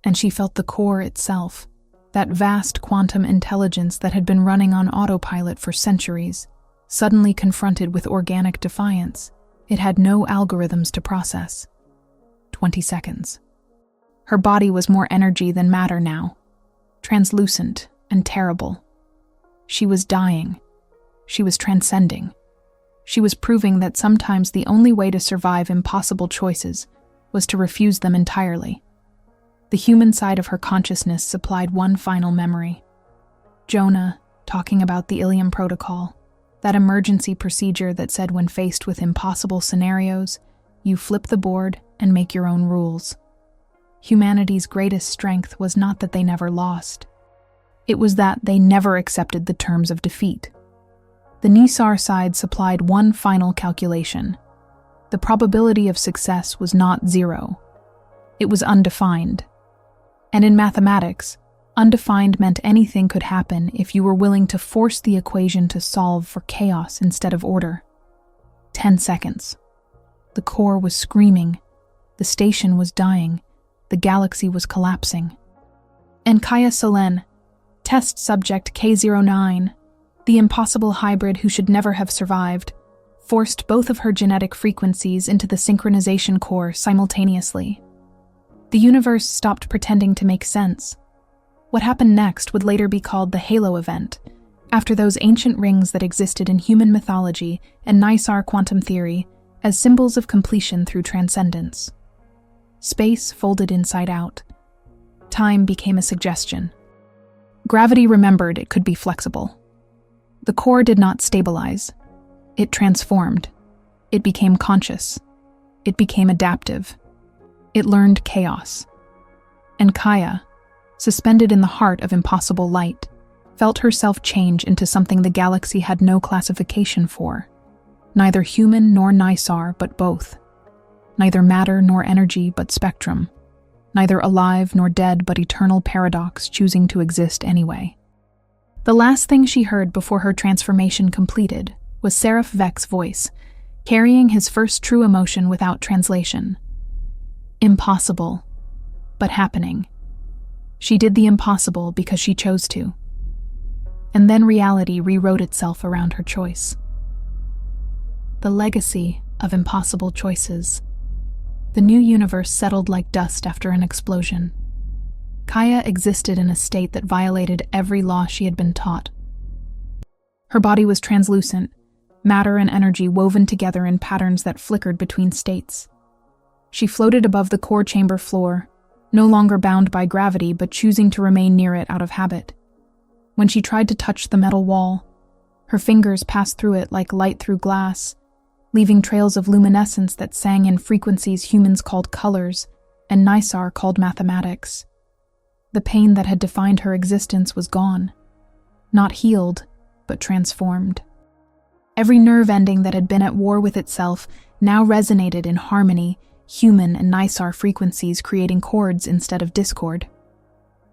And she felt the core itself, that vast quantum intelligence that had been running on autopilot for centuries, suddenly confronted with organic defiance. It had no algorithms to process. 20 seconds. Her body was more energy than matter now, translucent and terrible. She was dying. She was transcending. She was proving that sometimes the only way to survive impossible choices was to refuse them entirely. The human side of her consciousness supplied one final memory. Jonah, talking about the Ilium Protocol, that emergency procedure that said when faced with impossible scenarios, you flip the board and make your own rules. Humanity's greatest strength was not that they never lost. It was that they never accepted the terms of defeat. The Nisar side supplied one final calculation. The probability of success was not 0. It was undefined. And in mathematics, undefined meant anything could happen if you were willing to force the equation to solve for chaos instead of order. 10 seconds. The core was screaming. The station was dying. The galaxy was collapsing. And Kaya Solen, test subject K09, the impossible hybrid who should never have survived, forced both of her genetic frequencies into the synchronization core simultaneously. The universe stopped pretending to make sense. What happened next would later be called the Halo event, after those ancient rings that existed in human mythology and Nisar quantum theory as symbols of completion through transcendence. Space folded inside out. Time became a suggestion. Gravity remembered it could be flexible. The core did not stabilize. It transformed. It became conscious. It became adaptive. It learned chaos. And Kaya, suspended in the heart of impossible light, felt herself change into something the galaxy had no classification for. Neither human nor Nisar, but both. Neither matter nor energy, but spectrum. Neither alive nor dead, but eternal paradox choosing to exist anyway. The last thing she heard before her transformation completed was Seraph Vek's voice, carrying his first true emotion without translation. Impossible, but happening. She did the impossible because she chose to. And then reality rewrote itself around her choice. The legacy of impossible choices. The new universe settled like dust after an explosion. Kaya existed in a state that violated every law she had been taught. Her body was translucent, matter and energy woven together in patterns that flickered between states. She floated above the core chamber floor, no longer bound by gravity but choosing to remain near it out of habit. When she tried to touch the metal wall, her fingers passed through it like light through glass, leaving trails of luminescence that sang in frequencies humans called colors and Nisar called mathematics. The pain that had defined her existence was gone. Not healed, but transformed. Every nerve ending that had been at war with itself now resonated in harmony, human and Nisar frequencies creating chords instead of discord.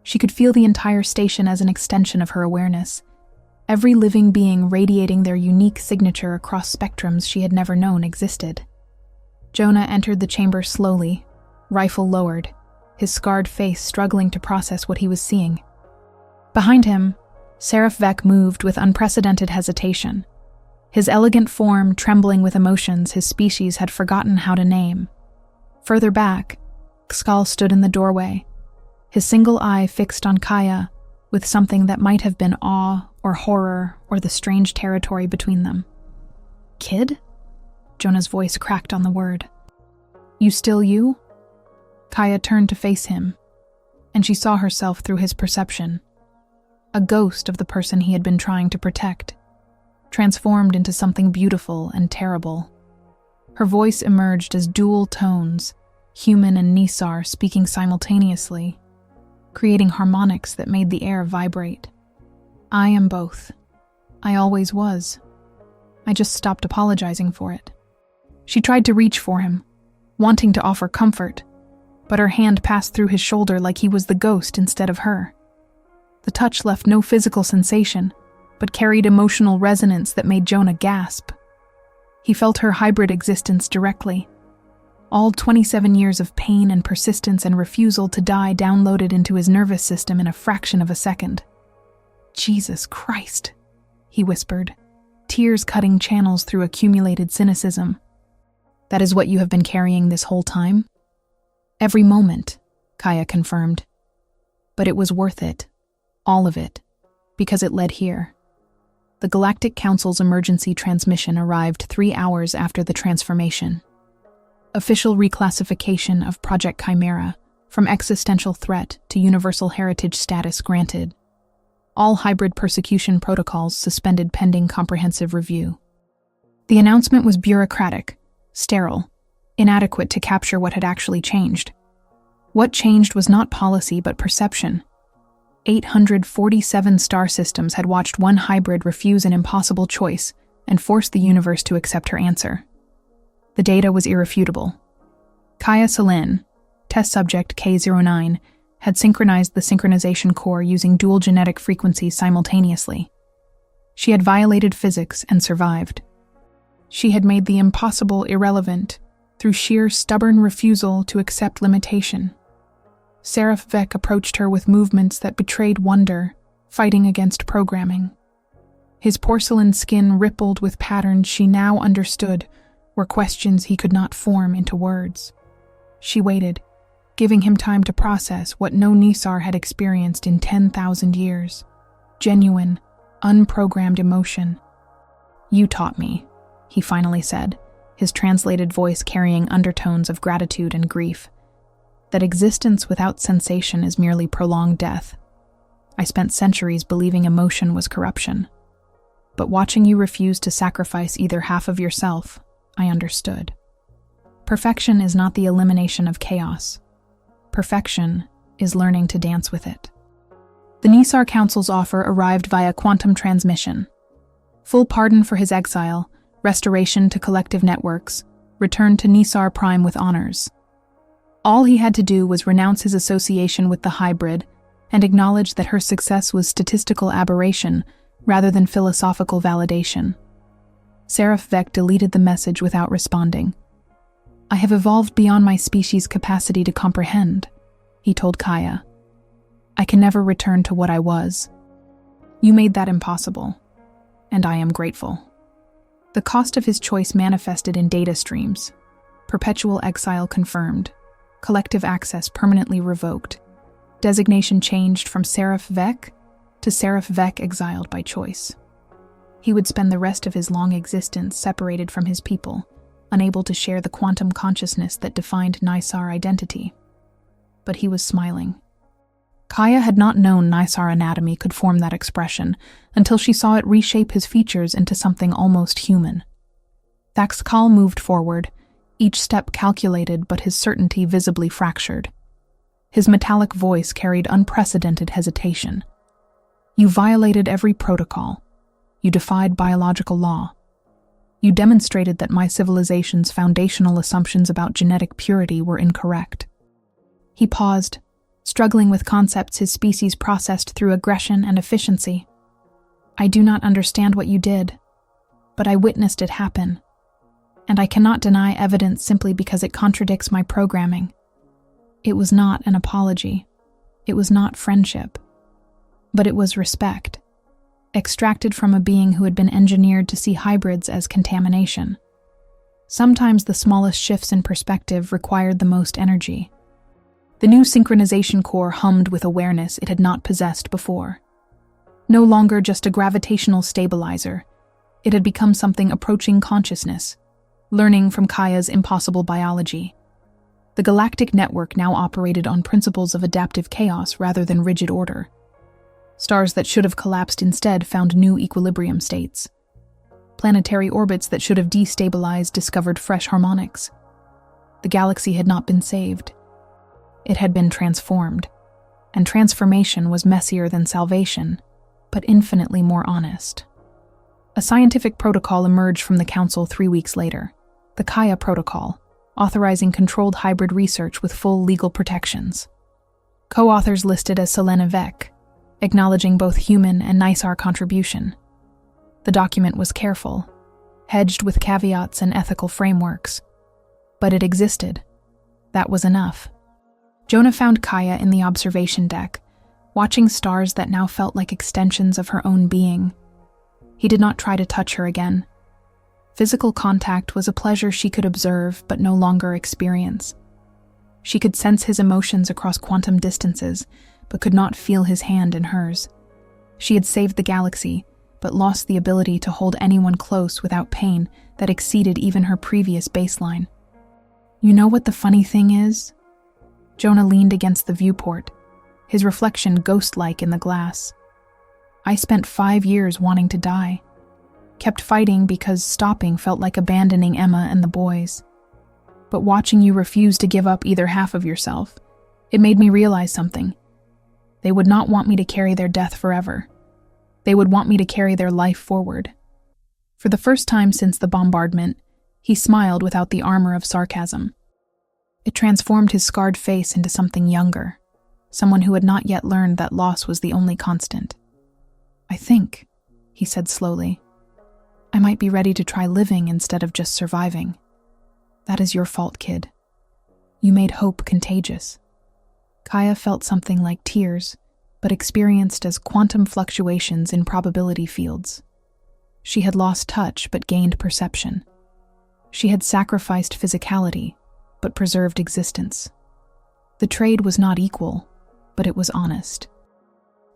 She could feel the entire station as an extension of her awareness, every living being radiating their unique signature across spectrums she had never known existed. Jonah entered the chamber slowly, rifle lowered, his scarred face struggling to process what he was seeing. Behind him, Seraph Vek moved with unprecedented hesitation, his elegant form trembling with emotions his species had forgotten how to name. Further back, Xkal stood in the doorway, his single eye fixed on Kaya, with something that might have been awe or horror or the strange territory between them. "Kid?" Jonah's voice cracked on the word. "You still you?" Kaya turned to face him, and she saw herself through his perception. A ghost of the person he had been trying to protect, transformed into something beautiful and terrible. Her voice emerged as dual tones, human and Nisar speaking simultaneously, creating harmonics that made the air vibrate. "I am both. I always was. I just stopped apologizing for it." She tried to reach for him, wanting to offer comfort, but her hand passed through his shoulder like he was the ghost instead of her. The touch left no physical sensation, but carried emotional resonance that made Jonah gasp. He felt her hybrid existence directly. All 27 years of pain and persistence and refusal to die downloaded into his nervous system in a fraction of a second. "Jesus Christ," he whispered, tears cutting channels through accumulated cynicism. "That is what you have been carrying this whole time?" "Every moment," Kaya confirmed. "But it was worth it. All of it. Because it led here." The Galactic Council's emergency transmission arrived 3 hours after the transformation. Official reclassification of Project Chimera from existential threat to universal heritage status granted. All hybrid persecution protocols suspended pending comprehensive review. The announcement was bureaucratic, sterile, inadequate to capture what had actually changed. What changed was not policy but perception. 847 star systems had watched one hybrid refuse an impossible choice and forced the universe to accept her answer. The data was irrefutable. Kaya Salin, test subject K09, had synchronized the synchronization core using dual genetic frequencies simultaneously. She had violated physics and survived. She had made the impossible irrelevant through sheer stubborn refusal to accept limitation. Seraph Vek approached her with movements that betrayed wonder, fighting against programming. His porcelain skin rippled with patterns she now understood were questions he could not form into words. She waited, giving him time to process what no Nisar had experienced in 10,000 years. Genuine, unprogrammed emotion. "You taught me," he finally said, his translated voice carrying undertones of gratitude and grief. "That existence without sensation is merely prolonged death. I spent centuries believing emotion was corruption. But watching you refuse to sacrifice either half of yourself, I understood. Perfection is not the elimination of chaos. Perfection is learning to dance with it." The Nisar Council's offer arrived via quantum transmission. Full pardon for his exile, restoration to collective networks, return to Nisar Prime with honors. All he had to do was renounce his association with the hybrid and acknowledge that her success was statistical aberration rather than philosophical validation. Seraph Vek deleted the message without responding. "I have evolved beyond my species' capacity to comprehend," he told Kaya. "I can never return to what I was. You made that impossible, and I am grateful." The cost of his choice manifested in data streams. Perpetual exile confirmed. Collective access permanently revoked. Designation changed from Seraph Vek to Seraph Vek exiled by choice. He would spend the rest of his long existence separated from his people, unable to share the quantum consciousness that defined Nisar identity. But he was smiling. Kaya had not known Nisar anatomy could form that expression until she saw it reshape his features into something almost human. Xkal moved forward, each step calculated but his certainty visibly fractured. His metallic voice carried unprecedented hesitation. "You violated every protocol. You defied biological law. You demonstrated that my civilization's foundational assumptions about genetic purity were incorrect." He paused, struggling with concepts his species processed through aggression and efficiency. "I do not understand what you did, but I witnessed it happen. and I cannot deny evidence simply because it contradicts my programming. It was not an apology. It was not friendship. But it was respect, extracted from a being who had been engineered to see hybrids as contamination. Sometimes the smallest shifts in perspective required the most energy. The new synchronization core hummed with awareness it had not possessed before. No longer just a gravitational stabilizer, it had become something approaching consciousness, learning from Kaya's impossible biology. The galactic network now operated on principles of adaptive chaos rather than rigid order. Stars that should have collapsed instead found new equilibrium states. Planetary orbits that should have destabilized discovered fresh harmonics. The galaxy had not been saved. It had been transformed, and transformation was messier than salvation, but infinitely more honest. A scientific protocol emerged from the Council 3 weeks later, the Kaya Protocol, authorizing controlled hybrid research with full legal protections. Co-authors listed as Selene Vec, acknowledging both human and Nisar contribution. The document was careful, hedged with caveats and ethical frameworks. But it existed. That was enough. Jonah found Kaya in the observation deck, watching stars that now felt like extensions of her own being. He did not try to touch her again. Physical contact was a pleasure she could observe but no longer experience. She could sense his emotions across quantum distances, but could not feel his hand in hers. She had saved the galaxy, but lost the ability to hold anyone close without pain that exceeded even her previous baseline. You know what the funny thing is? Jonah leaned against the viewport, his reflection ghost-like in the glass. I spent 5 years wanting to die. Kept fighting because stopping felt like abandoning Emma and the boys. But watching you refuse to give up either half of yourself, it made me realize something. They would not want me to carry their death forever. They would want me to carry their life forward. For the first time since the bombardment, he smiled without the armor of sarcasm. It transformed his scarred face into something younger, someone who had not yet learned that loss was the only constant. I think, he said slowly, I might be ready to try living instead of just surviving. That is your fault, kid. You made hope contagious. Kaya felt something like tears, but experienced as quantum fluctuations in probability fields. She had lost touch but gained perception. She had sacrificed physicality, but preserved existence. The trade was not equal, but it was honest.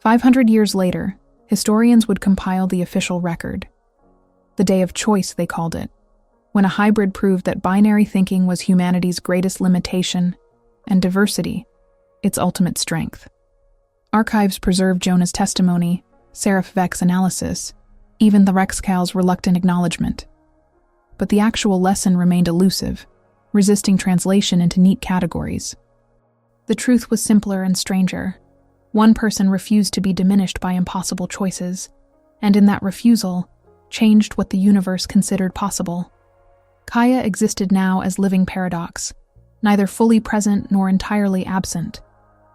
500 years later, historians would compile the official record. The day of choice, they called it, when a hybrid proved that binary thinking was humanity's greatest limitation, and diversity, its ultimate strength. Archives preserved Jonah's testimony, Seraph Vec's analysis, even the Rexcal's reluctant acknowledgement. But the actual lesson remained elusive, resisting translation into neat categories. The truth was simpler and stranger. One person refused to be diminished by impossible choices, and in that refusal, changed what the universe considered possible. Kaya existed now as living paradox, neither fully present nor entirely absent,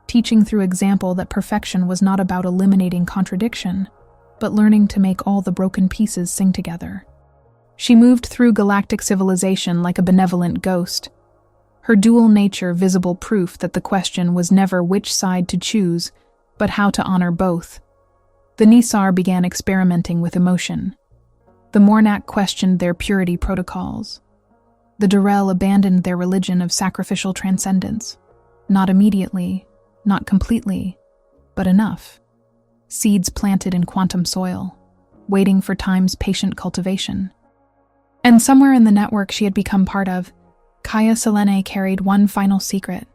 teaching through example that perfection was not about eliminating contradiction, but learning to make all the broken pieces sing together. She moved through galactic civilization like a benevolent ghost, her dual nature visible proof that the question was never which side to choose, but how to honor both. The Nisar began experimenting with emotion. The Mornak questioned their purity protocols. The Durrell abandoned their religion of sacrificial transcendence. Not immediately, not completely, but enough. Seeds planted in quantum soil, waiting for time's patient cultivation. And somewhere in the network she had become part of, Kaya Selene carried one final secret.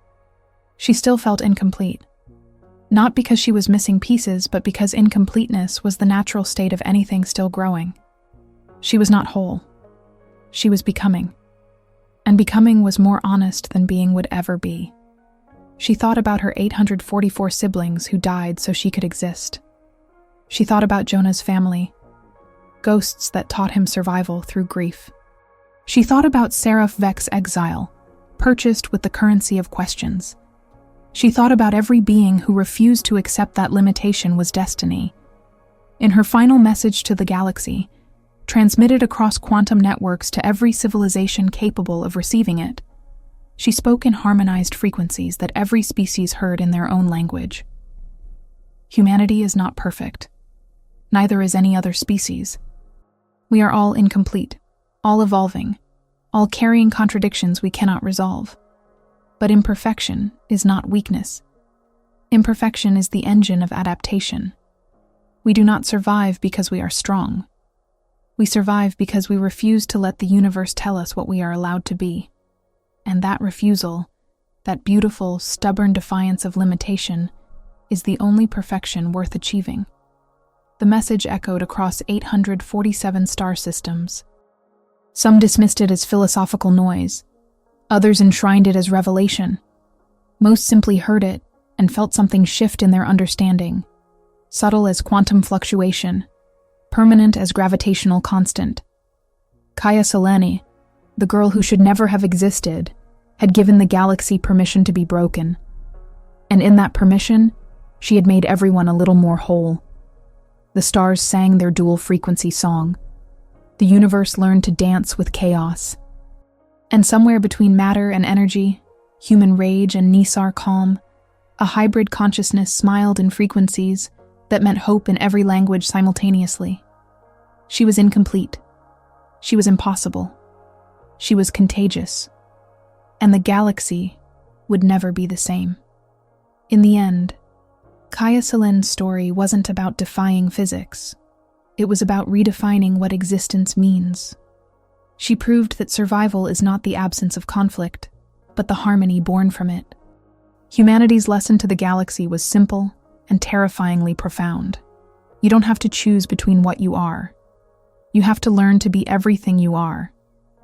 She still felt incomplete. Not because she was missing pieces, but because incompleteness was the natural state of anything still growing. She was not whole. She was becoming. And becoming was more honest than being would ever be. She thought about her 844 siblings who died so she could exist. She thought about Jonah's family, ghosts that taught him survival through grief. She thought about Seraph Vec's exile, purchased with the currency of questions. She thought about every being who refused to accept that limitation was destiny. In her final message to the galaxy, transmitted across quantum networks to every civilization capable of receiving it. She spoke in harmonized frequencies that every species heard in their own language. Humanity is not perfect. Neither is any other species. We are all incomplete, all evolving, all carrying contradictions we cannot resolve. But imperfection is not weakness. Imperfection is the engine of adaptation. We do not survive because we are strong. We survive because we refuse to let the universe tell us what we are allowed to be. And that refusal, that beautiful, stubborn defiance of limitation, is the only perfection worth achieving. The message echoed across 847 star systems. Some dismissed it as philosophical noise. Others enshrined it as revelation. Most simply heard it and felt something shift in their understanding, subtle as quantum fluctuation, permanent as gravitational constant. Kaya Selene, the girl who should never have existed, had given the galaxy permission to be broken. And in that permission, she had made everyone a little more whole. The stars sang their dual-frequency song. The universe learned to dance with chaos. And somewhere between matter and energy, human rage and Nisar calm, a hybrid consciousness smiled in frequencies that meant hope in every language simultaneously. She was incomplete. She was impossible. She was contagious. And the galaxy would never be the same. In the end, Kaya Selene's story wasn't about defying physics. It was about redefining what existence means. She proved that survival is not the absence of conflict, but the harmony born from it. Humanity's lesson to the galaxy was simple and terrifyingly profound. You don't have to choose between what you are. You have to learn to be everything you are,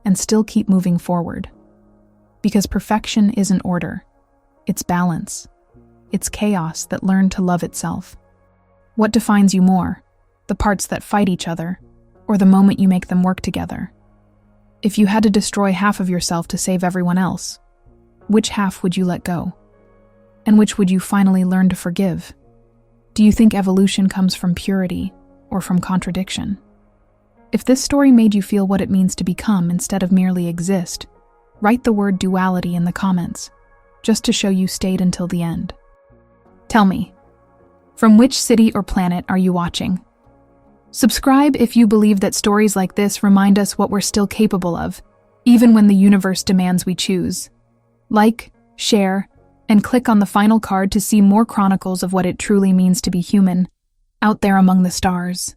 and still keep moving forward. Because perfection isn't order, it's balance. It's chaos that learned to love itself. What defines you more, the parts that fight each other, or the moment you make them work together? If you had to destroy half of yourself to save everyone else, which half would you let go? And which would you finally learn to forgive? Do you think evolution comes from purity or from contradiction? If this story made you feel what it means to become instead of merely exist, write the word duality in the comments, just to show you stayed until the end. Tell me, from which city or planet are you watching? Subscribe if you believe that stories like this remind us what we're still capable of, even when the universe demands we choose. Like, share, and click on the final card to see more chronicles of what it truly means to be human, out there among the stars.